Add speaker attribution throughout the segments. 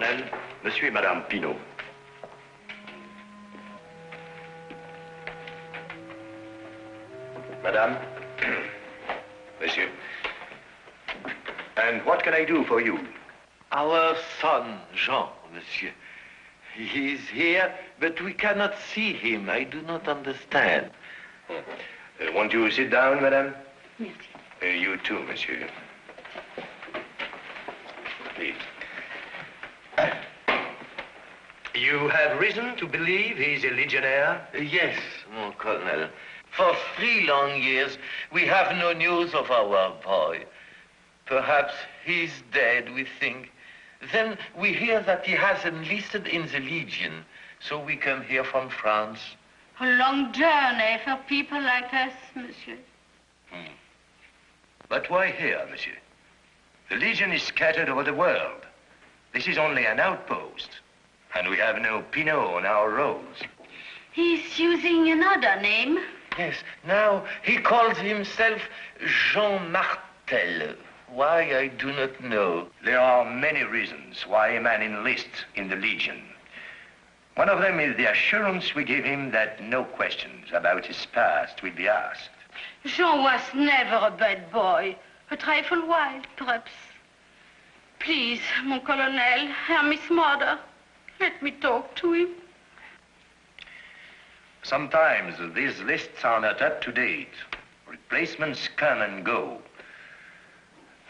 Speaker 1: Colonel. Monsieur et Madame Pinault. Madame. Monsieur. And what can I do for you?
Speaker 2: Our son, Jean, monsieur. He is here, but we cannot see him. I do not understand.
Speaker 1: Won't you sit down, madame?
Speaker 3: Merci.
Speaker 1: You too, monsieur. Please. You have reason to believe he's a legionnaire?
Speaker 2: Yes, mon colonel. For 3 long years, we have no news of our boy. Perhaps he's dead, we think. Then we hear that he has enlisted in the Legion, so we come here from France.
Speaker 3: A long journey for people like us, monsieur.
Speaker 1: But why here, monsieur? The Legion is scattered over the world. This is only an outpost, and we have no Pinot on our rolls.
Speaker 3: He's using another name.
Speaker 2: Yes, now he calls himself Jean Martel. Why, I do not know.
Speaker 1: There are many reasons why a man enlists in the Legion. One of them is the assurance we give him that no questions about his past will be asked.
Speaker 3: Jean was never a bad boy. A trifle wild, perhaps. Please, mon colonel, Miss Mother, let me talk to him.
Speaker 1: Sometimes these lists are not up to date. Replacements come and go.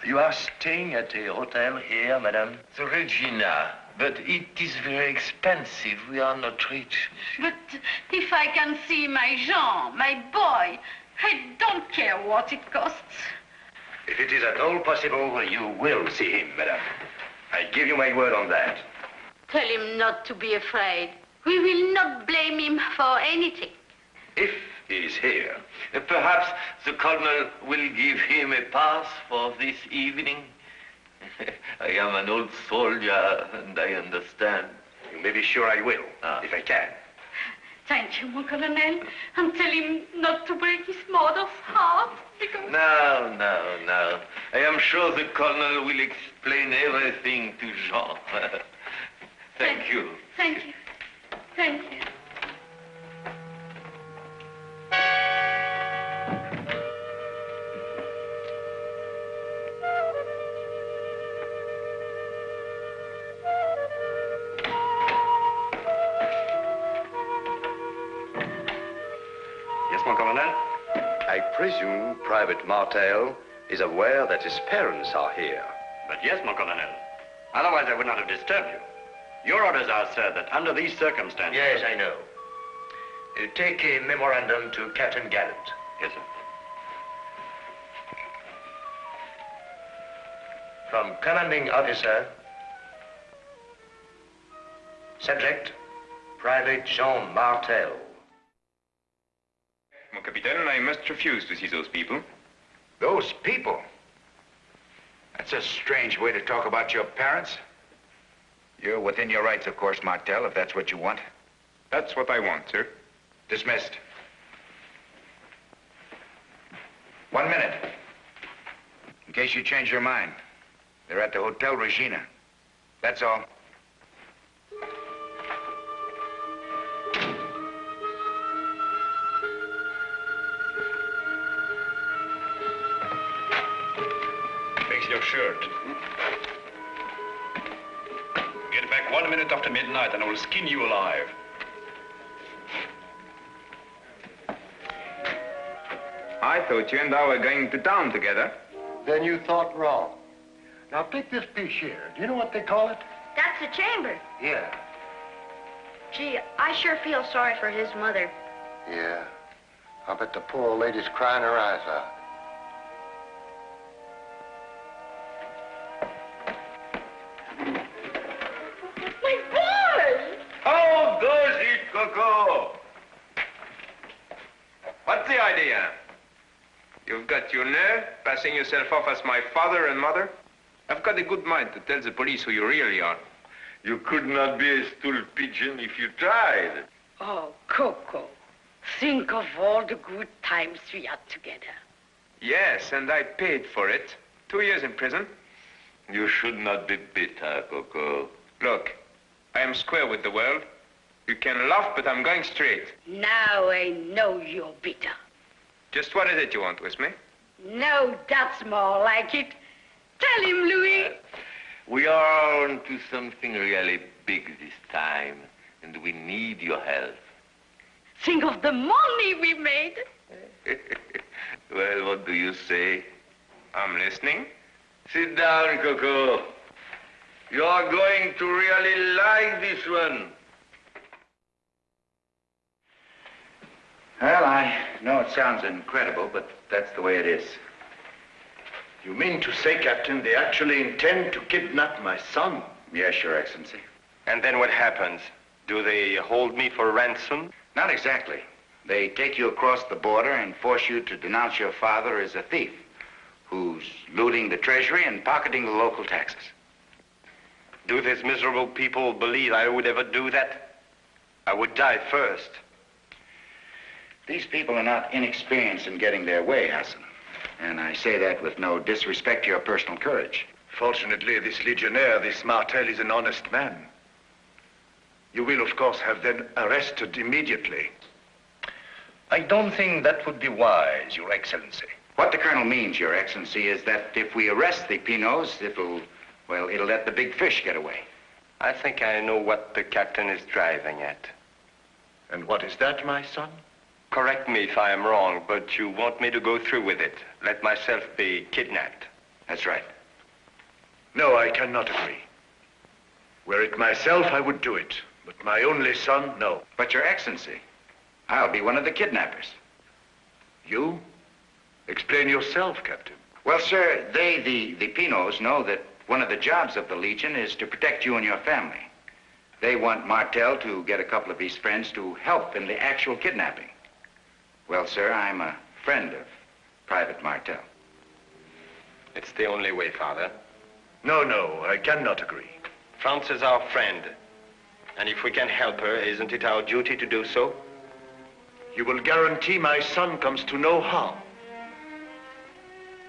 Speaker 1: You are staying at a hotel here, madame?
Speaker 2: The Regina, but it is very expensive. We are not rich.
Speaker 3: But if I can see my Jean, my boy, I don't care what it costs.
Speaker 1: If it is at all possible, you will see him, madame. I give you my word on that.
Speaker 3: Tell him not to be afraid. We will not blame him for anything.
Speaker 1: If he is here.
Speaker 2: Perhaps the colonel will give him a pass for this evening. I am an old soldier, and I understand.
Speaker 1: You may be sure I will, if I can.
Speaker 3: Thank you, mon colonel. And tell him not to break his mother's heart, because...
Speaker 2: No. I am sure the colonel will explain everything to Jean. Thank you.
Speaker 3: Thank you. Thank you.
Speaker 1: Yes, mon colonel? I presume Private Martel is aware that his parents are here.
Speaker 4: But yes, mon colonel. Otherwise, I would not have disturbed you. Your orders are, sir, that under these circumstances...
Speaker 1: Yes, I know. Take a memorandum to Captain Gallant.
Speaker 4: Yes, sir.
Speaker 1: From Commanding Officer, Subject, Private Jean Martel.
Speaker 5: Mon capitaine, I must refuse to see those people.
Speaker 6: Those people? That's a strange way to talk about your parents. You're within your rights, of course, Martel, if that's what you want.
Speaker 5: That's what I want, sir.
Speaker 6: Dismissed. 1 minute. In case you change your mind. They're at the Hotel Regina. That's all.
Speaker 4: Fix your shirt. Get back 1 minute after midnight and I will skin you alive.
Speaker 5: I thought you and I were going to town together.
Speaker 7: Then you thought wrong. Now take this piece here. Do you know what they call it?
Speaker 8: That's the chamber.
Speaker 7: Yeah.
Speaker 8: Gee, I sure feel sorry for his mother.
Speaker 7: Yeah. I bet the poor old lady's crying her eyes out.
Speaker 8: My boy!
Speaker 5: How goes it, Coco? What's the idea? You've got your nerve, passing yourself off as my father and mother? I've got a good mind to tell the police who you really are.
Speaker 9: You could not be a stool pigeon if you tried.
Speaker 10: Oh, Coco, think of all the good times we had together.
Speaker 5: Yes, and I paid for it. 2 years in prison.
Speaker 9: You should not be bitter, Coco.
Speaker 5: Look, I am square with the world. You can laugh, but I'm going straight.
Speaker 10: Now I know you're bitter.
Speaker 5: Just what is it you want with me?
Speaker 10: No, that's more like it. Tell him, Louis.
Speaker 2: We are on to something really big this time, and we need your help.
Speaker 10: Think of the money we made.
Speaker 2: Well, what do you say?
Speaker 5: I'm listening.
Speaker 2: Sit down, Coco. You're going to really like this one.
Speaker 6: Well, I know it sounds incredible, but that's the way it is.
Speaker 7: You mean to say, Captain, they actually intend to kidnap my son?
Speaker 6: Yes, Your Excellency.
Speaker 11: And then what happens? Do they hold me for ransom?
Speaker 6: Not exactly. They take you across the border and force you to denounce your father as a thief who's looting the treasury and pocketing the local taxes.
Speaker 11: Do these miserable people believe I would ever do that? I would die first.
Speaker 6: These people are not inexperienced in getting their way, Hassan. And I say that with no disrespect to your personal courage.
Speaker 7: Fortunately, this legionnaire, this Martel, is an honest man. You will, of course, have them arrested immediately.
Speaker 1: I don't think that would be wise, Your Excellency.
Speaker 6: What the Colonel means, Your Excellency, is that if we arrest the Pinots, it'll let the big fish get away.
Speaker 11: I think I know what the captain is driving at.
Speaker 7: And what is that, my son?
Speaker 11: Correct me if I am wrong, but you want me to go through with it. Let myself be kidnapped.
Speaker 6: That's right.
Speaker 7: No, I cannot agree. Were it myself, I would do it. But my only son, no.
Speaker 6: But, Your Excellency, I'll be one of the kidnappers.
Speaker 7: You? Explain yourself, Captain.
Speaker 6: Well, sir, the Pinots, know that one of the jobs of the Legion is to protect you and your family. They want Martel to get a couple of his friends to help in the actual kidnapping. Well, sir, I'm a friend of Private Martel.
Speaker 11: It's the only way, Father.
Speaker 7: No, I cannot agree.
Speaker 11: France is our friend. And if we can help her, isn't it our duty to do so?
Speaker 7: You will guarantee my son comes to no harm.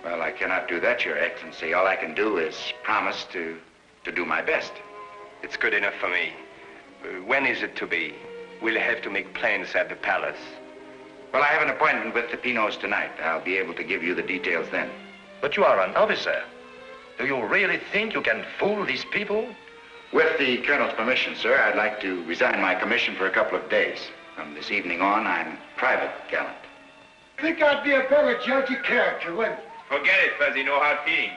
Speaker 6: Well, I cannot do that, Your Excellency. All I can do is promise to do my best.
Speaker 11: It's good enough for me. When is it to be? We'll have to make plans at the palace.
Speaker 6: Well, I have an appointment with the Pinots tonight. I'll be able to give you the details then.
Speaker 1: But you are an officer. Do you really think you can fool these people?
Speaker 6: With the Colonel's permission, sir, I'd like to resign my commission for a couple of days. From this evening on, I'm Private Gallant.
Speaker 7: I think I'd be a better judge of character, wouldn't
Speaker 5: Forget it, Fuzzy. No hard feeling.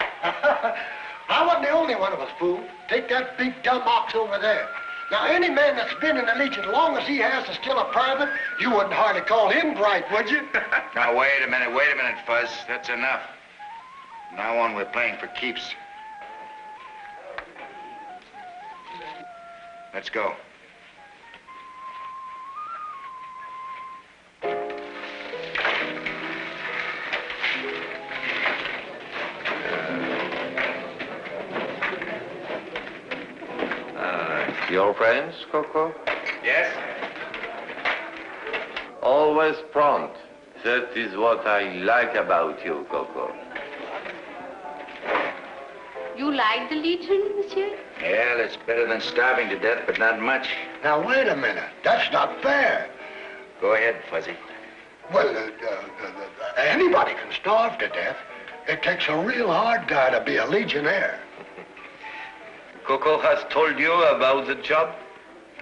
Speaker 7: I wasn't the only one of us, fool. Take that big dumb ox over there. Now, any man that's been in the Legion as long as he has is still a private, you wouldn't hardly call him bright, would you?
Speaker 6: Now, wait a minute, Fuzz. That's enough. From now on, we're playing for keeps. Let's go.
Speaker 2: Your friends, Coco?
Speaker 5: Yes?
Speaker 2: Always prompt. That is what I like about you, Coco.
Speaker 3: You like the Legion, monsieur?
Speaker 6: Yeah, it's better than starving to death, but not much.
Speaker 7: Now, wait a minute. That's not fair.
Speaker 6: Go ahead, Fuzzy.
Speaker 7: Well, anybody can starve to death. It takes a real hard guy to be a legionnaire.
Speaker 2: Coco has told you about the job?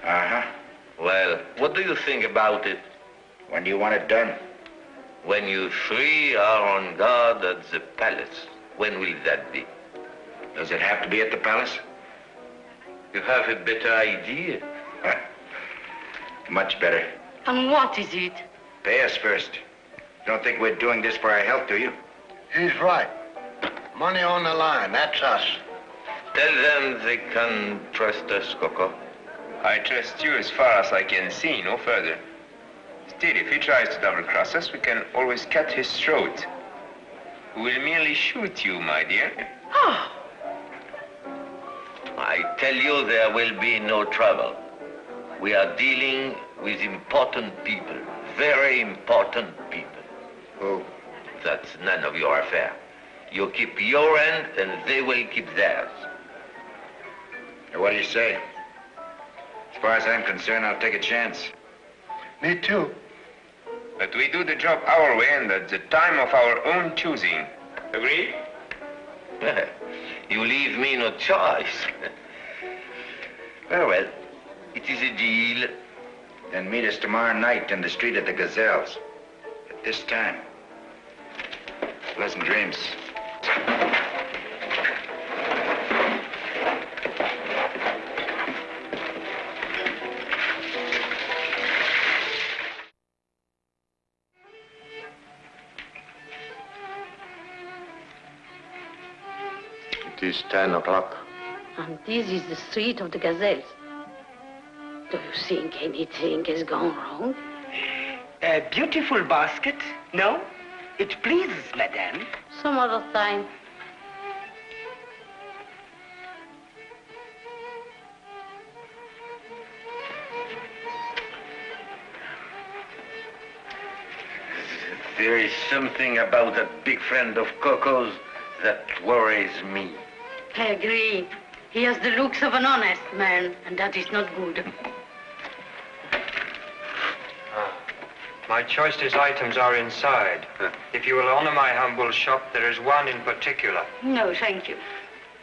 Speaker 6: Uh-huh.
Speaker 2: Well, what do you think about it?
Speaker 6: When do you want it done?
Speaker 2: When you three are on guard at the palace, when will that be?
Speaker 6: Does it have to be at the palace?
Speaker 2: You have a better idea?
Speaker 6: Much better.
Speaker 3: And what is it?
Speaker 6: Pay us first. Don't think we're doing this for our health, do you?
Speaker 7: He's right. Money on the line, that's us.
Speaker 2: Tell them they can trust us, Coco.
Speaker 5: I trust you as far as I can see, no further. Still, if he tries to double-cross us, we can always cut his throat. We will merely shoot you, my dear.
Speaker 3: Oh,
Speaker 2: I tell you there will be no trouble. We are dealing with important people, very important people.
Speaker 6: Who?
Speaker 2: That's none of your affair. You keep your end and they will keep theirs.
Speaker 6: What do you say? As far as I'm concerned, I'll take a chance.
Speaker 7: Me too.
Speaker 5: But we do the job our way and at the time of our own choosing. Agree?
Speaker 2: You leave me no choice.
Speaker 6: Well, it is a deal. Then meet us tomorrow night in the street of the Gazelles. At this time. Pleasant dreams.
Speaker 11: It is 10 o'clock.
Speaker 10: And this is the street of the Gazelles. Do you think anything has gone wrong?
Speaker 12: A beautiful basket, no? It pleases, madame.
Speaker 10: Some other time.
Speaker 2: There is something about that big friend of Coco's that worries me.
Speaker 10: I agree. He has the looks of an honest man, and that is not good.
Speaker 13: My choicest items are inside. If you will honor my humble shop, there is one in particular.
Speaker 10: No, thank you.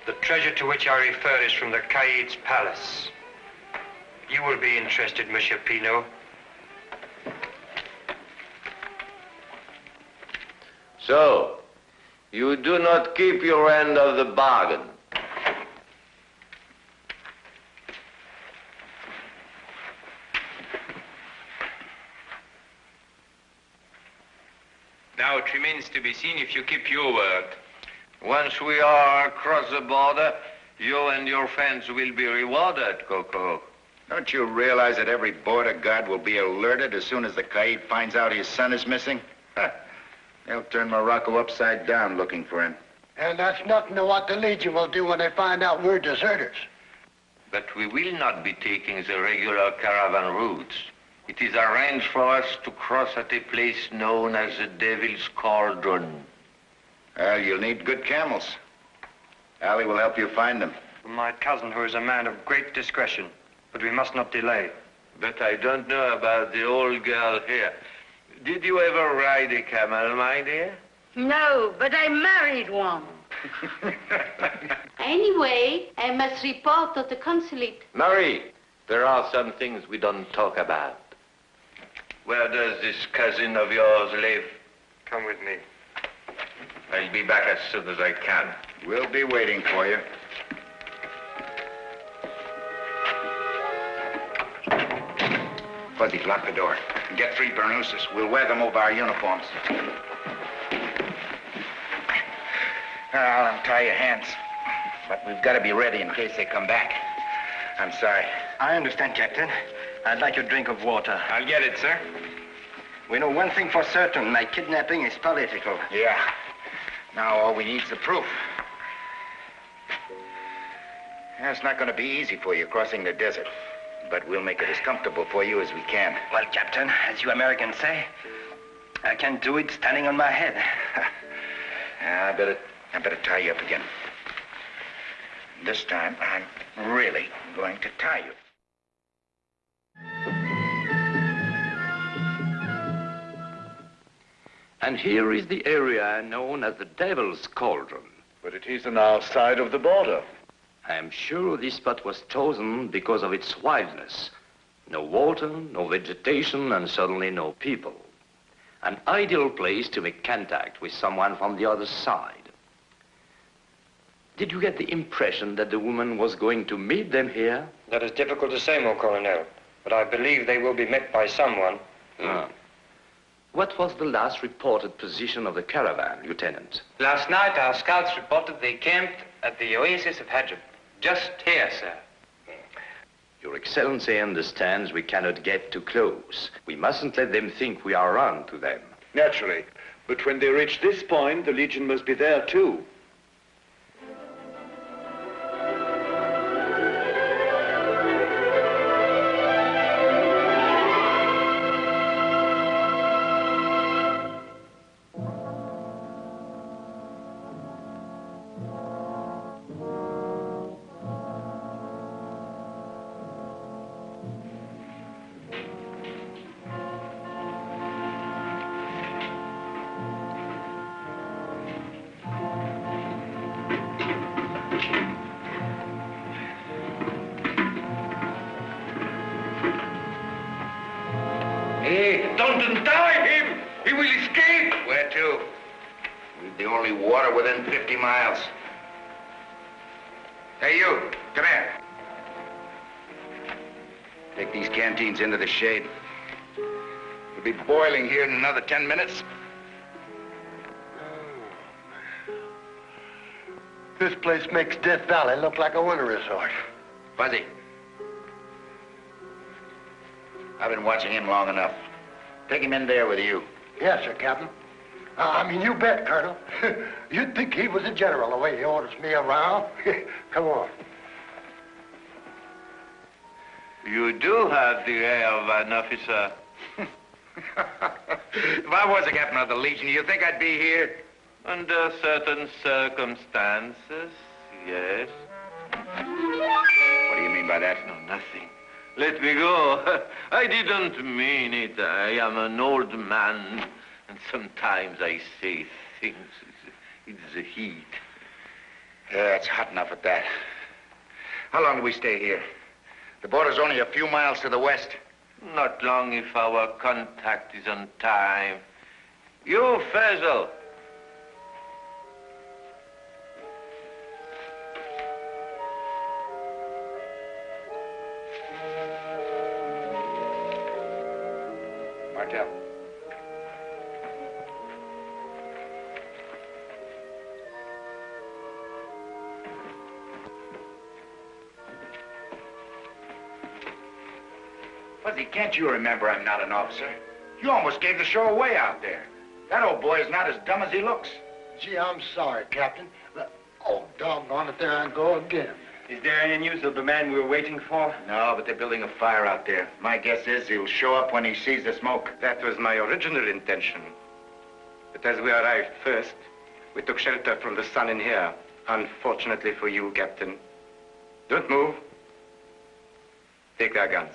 Speaker 13: The treasure to which I refer is from the Caid's palace. You will be interested, Monsieur Pinault.
Speaker 2: So, you do not keep your end of the bargain.
Speaker 5: Now it remains to be seen if you keep your word.
Speaker 2: Once we are across the border, you and your friends will be rewarded, Coco.
Speaker 6: Don't you realize that every border guard will be alerted as soon as the Caid finds out his son is missing? They'll turn Morocco upside down looking for him.
Speaker 7: And that's nothing to what the Legion will do when they find out we're deserters.
Speaker 2: But we will not be taking the regular caravan routes. It is arranged for us to cross at a place known as the Devil's Cauldron.
Speaker 6: Well, you'll need good camels. Ali will help you find them.
Speaker 13: My cousin, who is a man of great discretion, but we must not delay.
Speaker 2: But I don't know about the old girl here. Did you ever ride a camel, my dear?
Speaker 10: No, but I married one. Anyway, I must report at the consulate.
Speaker 2: Marie, there are some things we don't talk about. Where does this cousin of yours live?
Speaker 13: Come with me.
Speaker 2: I'll be back as soon as I can.
Speaker 6: We'll be waiting for you. Fuzzy, lock the door. Get 3 burnouses. We'll wear them over our uniforms. I'll untie your hands. But we've got to be ready in case they come back. I'm sorry.
Speaker 12: I understand, Captain. I'd like a drink of water.
Speaker 5: I'll get it, sir.
Speaker 12: We know one thing for certain. My kidnapping is political.
Speaker 6: Yeah. Now all we need is the proof. Yeah, it's not going to be easy for you crossing the desert. But we'll make it as comfortable for you as we can.
Speaker 12: Well, Captain, as you Americans say, I can do it standing on my head.
Speaker 6: I better tie you up again. This time, I'm really going to tie you.
Speaker 14: And here is the area known as the Devil's Cauldron.
Speaker 9: But it is on our side of the border.
Speaker 14: I am sure this spot was chosen because of its wildness. No water, no vegetation, and certainly no people. An ideal place to make contact with someone from the other side. Did you get the impression that the woman was going to meet them here?
Speaker 13: That is difficult to say, mon colonel, but I believe they will be met by someone.
Speaker 14: What was the last reported position of the caravan, Lieutenant?
Speaker 13: Last night, our scouts reported they camped at the oasis of Hajib. Just here, sir.
Speaker 14: Your Excellency understands we cannot get too close. We mustn't let them think we are on to them.
Speaker 9: Naturally. But when they reach this point, the Legion must be there too.
Speaker 2: and tie him. He will escape.
Speaker 6: Where to? We've the only water within 50 miles. Hey, you, come here. Take these canteens into the shade. We'll be boiling here in another 10 minutes.
Speaker 7: This place makes Death Valley look like a winter resort.
Speaker 6: Fuzzy. I've been watching him long enough. Take him in there with you.
Speaker 7: Yes, sir, Captain. You bet, Colonel. You'd think he was a general the way he orders me around. Come on.
Speaker 2: You do have the air of an officer.
Speaker 6: If I was a captain of the Legion, you think I'd be here?
Speaker 2: Under certain circumstances, yes.
Speaker 6: What do you mean by that?
Speaker 2: No, nothing. Let me go. I didn't mean it. I am an old man, and sometimes I say things. It's the heat.
Speaker 6: Yeah, it's hot enough at that. How long do we stay here? The border's only a few miles to the west.
Speaker 2: Not long if our contact is on time. You, Faisal.
Speaker 6: Martel. Fuzzy, can't you remember I'm not an officer? You almost gave the show away out there. That old boy is not as dumb as he looks.
Speaker 7: Gee, I'm sorry, Captain. Oh, doggone it, there I go again.
Speaker 12: Is there any news of the man we were waiting for?
Speaker 6: No, but they're building a fire out there. My guess is he'll show up when he sees the smoke.
Speaker 11: That was my original intention. But as we arrived first, we took shelter from the sun in here. Unfortunately for you, Captain. Don't move. Take their guns.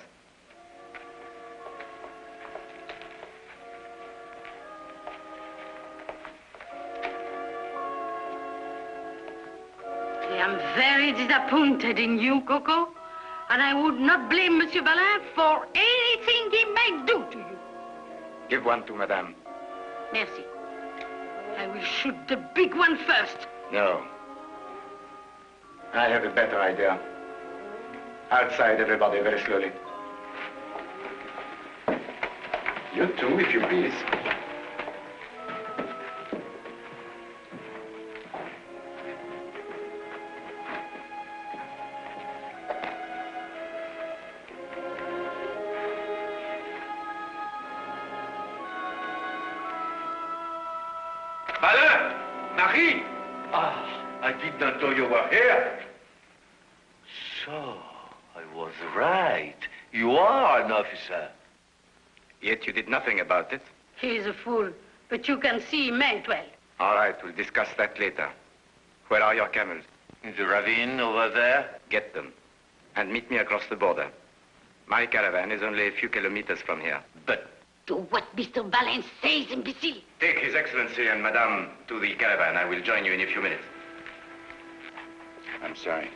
Speaker 10: I am very disappointed in you, Coco, and I would not blame Monsieur Gallant for anything he may do to you.
Speaker 11: Give one to Madame.
Speaker 10: Merci. I will shoot the big one first.
Speaker 11: No. I have a better idea. Outside, everybody, very slowly. You too, if you please.
Speaker 2: Alain! Marie! I did not know you were here. So, I was right. You are an officer.
Speaker 11: Yet you did nothing about it.
Speaker 10: He is a fool, but you can see he meant well.
Speaker 11: All right, we'll discuss that later. Where are your camels?
Speaker 2: In the ravine over there.
Speaker 11: Get them. And meet me across the border. My caravan is only a few kilometers from here.
Speaker 2: But
Speaker 10: do what Mr. Gallant says, imbecile.
Speaker 11: Take His Excellency and Madame to the caravan. I will join you in a few minutes.
Speaker 6: I'm sorry.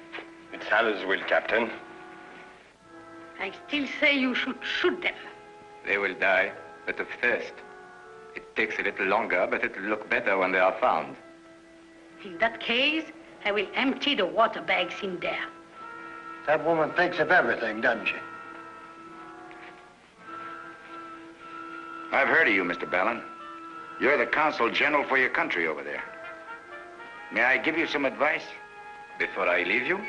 Speaker 11: It's Hall's will, Captain.
Speaker 10: I still say you should shoot them.
Speaker 11: They will die, but of thirst. It takes a little longer, but it will look better when they are found.
Speaker 10: In that case, I will empty the water bags in there.
Speaker 7: That woman thinks of everything, doesn't she?
Speaker 6: I've heard of you, Mr. Ballin. You're the consul general for your country over there. May I give you some advice?
Speaker 11: Before I leave you?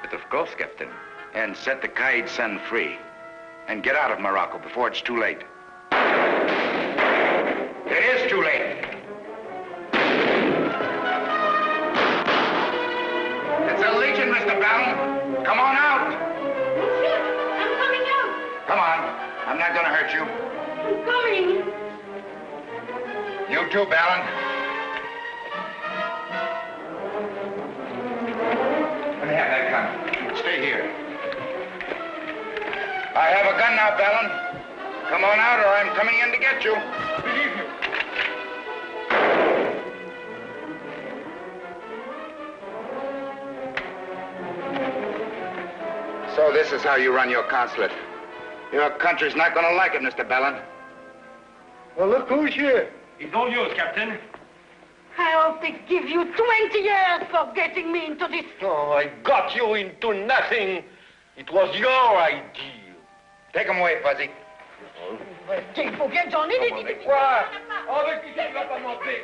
Speaker 11: But of course, Captain.
Speaker 6: And set the Caid son free. And get out of Morocco before it's too late. It is too late. It's a legion, Mr. Ballin. Come on out.
Speaker 10: Monsieur, I'm coming out.
Speaker 6: Come on. I'm not going to hurt you.
Speaker 10: I'm coming.
Speaker 6: You too, Ballin. Let me have that gun. Stay here. I have a gun now, Ballin. Come on out or I'm coming in to get you. Believe you. So this is how you run your consulate. Your country's not going to like it, Mr. Ballin.
Speaker 7: Well, look who's here.
Speaker 12: He's all yours, Captain.
Speaker 10: I hope they give you 20 years for getting me into this.
Speaker 15: Oh, I got you into nothing. It was your idea.
Speaker 6: Take him away, Fuzzy.
Speaker 10: Il faut bien que j'en ai des...
Speaker 15: Quoi? Oh, mais qui c'est qui va pas monter?